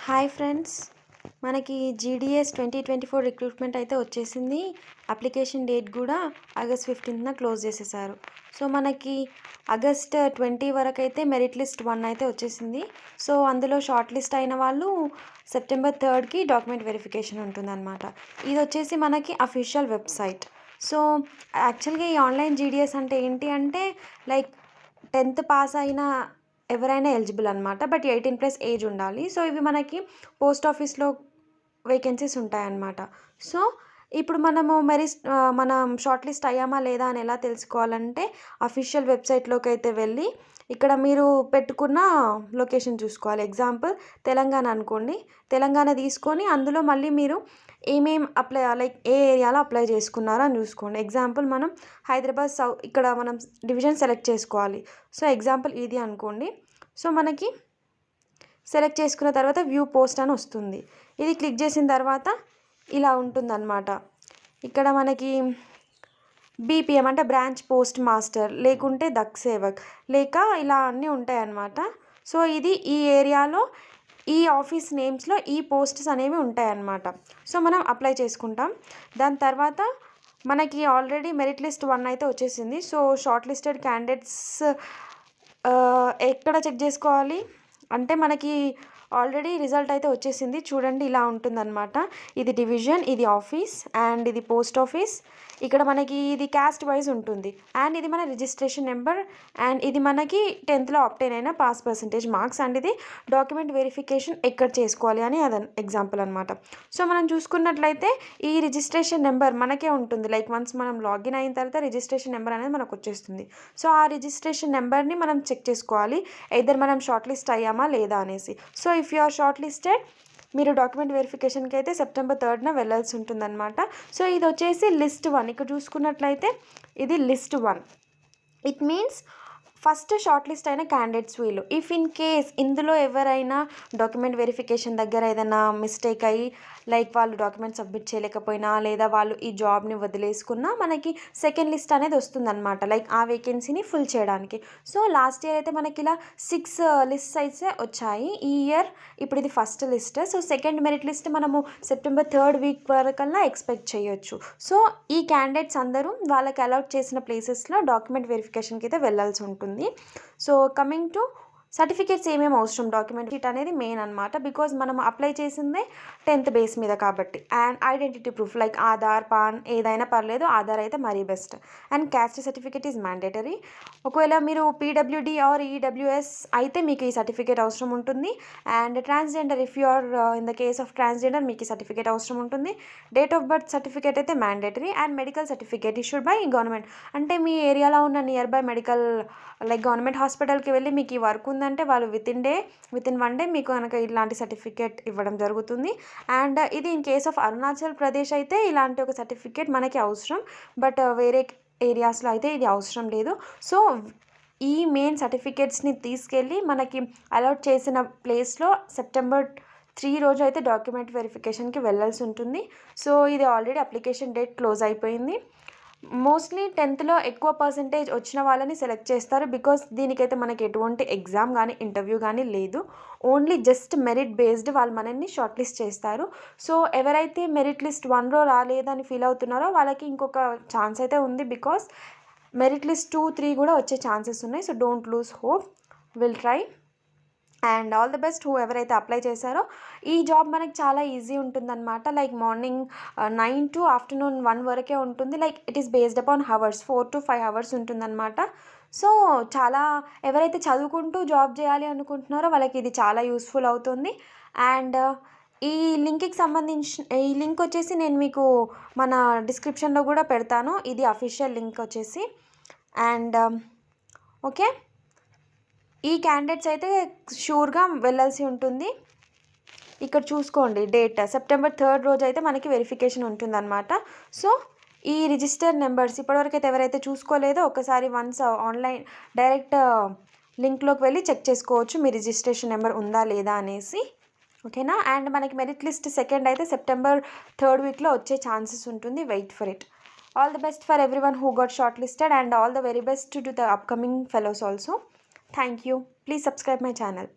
Hi friends, మనకి GDS 2024 recruitment అయితే వచ్చేసింది. అప్లికేషన్ డేట్ కూడా ఆగస్ట్ 15న క్లోజ్ చేసేసారు. సో మనకి ఆగస్ట్ 20 వరకు అయితే మెరిట్ లిస్ట్ 1 అయితే వచ్చేసింది. సో అందులో షార్ట్ లిస్ట్ అయిన వాళ్ళు సెప్టెంబర్ 3కి డాక్యుమెంట్ వెరిఫికేషన్ ఉంటుందన్నమాట. ఇది వచ్చేసి మనకి అఫీషియల్ వెబ్సైట్. సో యాక్చువల్గా ఈ ఆన్లైన్ జీడిఎస్ అంటే ఏంటి అంటే లైక్ 10th పాస్ అయిన ఎవరైనా ఎలిజిబుల్ అనమాట. బట్ 18+ ఏజ్ ఉండాలి. సో ఇవి మనకి పోస్ట్ ఆఫీస్లో వేకెన్సీస్ ఉంటాయన్నమాట. సో ఇప్పుడు మనం షార్ట్ లిస్ట్ అయ్యామా లేదా అని ఎలా తెలుసుకోవాలంటే అఫీషియల్ వెబ్సైట్లోకి అయితే వెళ్ళి ఇక్కడ మీరు పెట్టుకున్న లొకేషన్ చూసుకోవాలి. ఎగ్జాంపుల్ తెలంగాణ అనుకోండి. తెలంగాణ తీసుకొని అందులో మళ్ళీ మీరు ఏ ఏరియాలో అప్లై చేసుకున్నారో అని చూసుకోండి. ఎగ్జాంపుల్ మనం హైదరాబాద్ ఇక్కడ మనం డివిజన్ సెలెక్ట్ చేసుకోవాలి. సో ఎగ్జాంపుల్ ఇది అనుకోండి. సో మనకి సెలెక్ట్ చేసుకున్న తర్వాత వ్యూ పోస్ట్ అని వస్తుంది. ఇది క్లిక్ చేసిన తర్వాత ఇలా ఉంటుందన్నమాట. ఇక్కడ మనకి బీపీఎం అంటే బ్రాంచ్ పోస్ట్ మాస్టర్, లేకుంటే దక్ సేవక్, లేక ఇలా అన్నీ ఉంటాయన్నమాట. సో ఇది ఈ ఏరియాలో ఈ ఆఫీస్ నేమ్స్లో ఈ పోస్ట్స్ అనేవి ఉంటాయన్నమాట. సో మనం అప్లై చేసుకుంటాం. దాని తర్వాత మనకి ఆల్రెడీ మెరిట్ లిస్ట్ 1 అయితే వచ్చేసింది. సో షార్ట్ లిస్టెడ్ క్యాండిడేట్స్ ఎక్కడ చెక్ చేసుకోవాలి అంటే మనకి ఆల్రెడీ రిజల్ట్ అయితే వచ్చేసింది. చూడండి, ఇలా ఉంటుందన్నమాట. ఇది డివిజన్, ఇది ఆఫీస్ అండ్ ఇది పోస్ట్ ఆఫీస్. ఇక్కడ మనకి ఇది క్యాస్ట్ వైజ్ ఉంటుంది అండ్ ఇది మన రిజిస్ట్రేషన్ నెంబర్ అండ్ ఇది మనకి 10thలో ఆబ్టైన్ అయిన పాస్ పర్సంటేజ్ మార్క్స్ అండ్ ఇది డాక్యుమెంట్ వెరిఫికేషన్ ఎక్కడ చేసుకోవాలి అని అది ఎగ్జాంపుల్ అనమాట. సో మనం చూసుకున్నట్లయితే ఈ రిజిస్ట్రేషన్ నెంబర్ మనకే ఉంటుంది. లైక్ వన్స్ మనం లాగిన్ అయిన తర్వాత రిజిస్ట్రేషన్ నెంబర్ అనేది మనకు వచ్చేస్తుంది. సో ఆ రిజిస్ట్రేషన్ నెంబర్ని మనం చెక్ చేసుకోవాలి ఎయిదర్ మనం షార్ట్ లిస్ట్ అయ్యామా లేదా అనేసి. So if you are shortlisted మీరు డాక్యుమెంట్ వెరిఫికేషన్కి అయితే సెప్టెంబర్ 3న వెళ్ళాల్సి ఉంటుందన్నమాట. సో ఇది వచ్చేసి లిస్ట్ 1. ఇక్కడ చూసుకున్నట్లయితే ఇది list 1. It means first short list అయిన క్యాండిడేట్స్ వీళ్ళు. ఇఫ్ ఇన్ కేస్ ఇందులో ఎవరైనా డాక్యుమెంట్ వెరిఫికేషన్ దగ్గర ఏదైనా మిస్టేక్ అయ్యి లైక్ వాళ్ళు డాక్యుమెంట్ సబ్మిట్ చేయలేకపోయినా లేదా వాళ్ళు ఈ జాబ్ని వదిలేసుకున్నా మనకి సెకండ్ లిస్ట్ అనేది వస్తుందన్నమాట. లైక్ ఆ వేకెన్సీని ఫుల్ చేయడానికి. సో లాస్ట్ ఇయర్ అయితే మనకి ఇలా 6 లిస్ట్ అయితే వచ్చాయి. ఈ ఇయర్ ఇప్పుడు ఇది first list. So second merit list మనము సెప్టెంబర్ 3rd వీక్ వరకల్లా ఎక్స్పెక్ట్ చేయొచ్చు. సో ఈ క్యాండిడేట్స్ అందరూ వాళ్ళకి అలాట్ చేసిన ప్లేసెస్లో డాక్యుమెంట్ వెరిఫికేషన్కి అయితే వెళ్ళాల్సి ఉంటుంది. సో కమింగ్ టు సర్టిఫికేట్స్ ఏమేమి అవసరం, డాక్యుమెంట్ షీట్ అనేది మెయిన్ అనమాట. బికాజ్ మనం అప్లై చేసిందే 10th బేస్ మీద కాబట్టి. And identity proof like Aadhaar, pan ఏదైనా పర్లేదు, ఆధార్ అయితే మరీ best. And caste certificate is mandatory. ఒకవేళ మీరు పీడబ్ల్యూడి ఆర్ ఈడబ్ల్యూఎస్ అయితే మీకు ఈ సర్టిఫికేట్ అవసరం ఉంటుంది. And transgender, if you are in the case of transgender మీకు ఈ సర్టిఫికేట్ అవసరం ఉంటుంది. డేట్ ఆఫ్ బర్త్ సర్టిఫికేట్ అయితే mandatory. And medical certificate issued by government. అంటే మీ ఏరియాలో ఉన్న nearby medical like government హాస్పిటల్కి వెళ్ళి మీకు ఈ వర్క్ ఉందంటే వాళ్ళు విత్ ఇన్ 1 డే మీకు కనుక ఇలాంటి సర్టిఫికేట్ ఇవ్వడం జరుగుతుంది. అండ్ ఇది in case of Arunachal Pradesh అయితే ఇలాంటి ఒక సర్టిఫికేట్ మనకి అవసరం. బట్ వేరే ఏరియాస్లో అయితే ఇది అవసరం లేదు. సో ఈ మెయిన్ సర్టిఫికేట్స్ని తీసుకెళ్ళి మనకి అలాట్ చేసిన ప్లేస్లో సెప్టెంబర్ 3 రోజు అయితే డాక్యుమెంట్ వెరిఫికేషన్కి వెళ్ళాల్సి ఉంటుంది. సో ఇది ఆల్రెడీ అప్లికేషన్ డేట్ క్లోజ్ అయిపోయింది. మోస్ట్లీ 10thలో ఎక్కువ పర్సంటేజ్ వచ్చిన వాళ్ళని సెలెక్ట్ చేస్తారు. బికాస్ దీనికైతే మనకి ఎటువంటి ఎగ్జామ్ కానీ ఇంటర్వ్యూ కానీ లేదు. ఓన్లీ జస్ట్ మెరిట్ బేస్డ్ వాళ్ళు మనల్ని షార్ట్ లిస్ట్ చేస్తారు. సో ఎవరైతే మెరిట్ లిస్ట్ 1లో రాలేదని ఫీల్ అవుతున్నారో వాళ్ళకి ఇంకొక ఛాన్స్ అయితే ఉంది. బికాస్ మెరిట్ లిస్ట్ 2, 3 కూడా వచ్చే ఛాన్సెస్ ఉన్నాయి. So don't lose hope, will try and all the best ఎవరైతే అప్లై చేశారో. ఈ జాబ్ మనకి చాలా ఈజీ ఉంటుందన్నమాట. లైక్ మార్నింగ్ 9 to afternoon 1 వరకే ఉంటుంది. Like it is based upon hours, 4 to 5 hours ఉంటుందన్నమాట. సో చాలా ఎవరైతే చదువుకుంటూ జాబ్ చేయాలి అనుకుంటున్నారో వాళ్ళకి ఇది చాలా యూస్ఫుల్ అవుతుంది. అండ్ ఈ లింక్ వచ్చేసి నేను మీకు మన డిస్క్రిప్షన్లో కూడా పెడతాను. ఇది అఫీషియల్ లింక్ వచ్చేసి. అండ్ ఓకే, ఈ క్యాండిడేట్స్ అయితే షూర్గా వెళ్ళాల్సి ఉంటుంది. ఇక్కడ చూసుకోండి డేట్ సెప్టెంబర్ 3rd రోజు అయితే మనకి వెరిఫికేషన్ ఉంటుందన్నమాట. సో ఈ రిజిస్టర్ నెంబర్స్ ఇప్పటివరకు అయితే ఎవరైతే చూసుకోలేదో ఒకసారి వన్స్ ఆన్లైన్ డైరెక్ట్ లింక్లోకి వెళ్ళి చెక్ చేసుకోవచ్చు మీ రిజిస్ట్రేషన్ నెంబర్ ఉందా లేదా అనేసి. ఓకేనా. అండ్ మనకి మెరిట్ లిస్ట్ సెకండ్ అయితే సెప్టెంబర్ 3rd వీక్లో వచ్చే ఛాన్సెస్ ఉంటుంది. Wait for it. All the best for everyone who got shortlisted and all the very best to the upcoming fellows also. Thank you. Please subscribe my channel.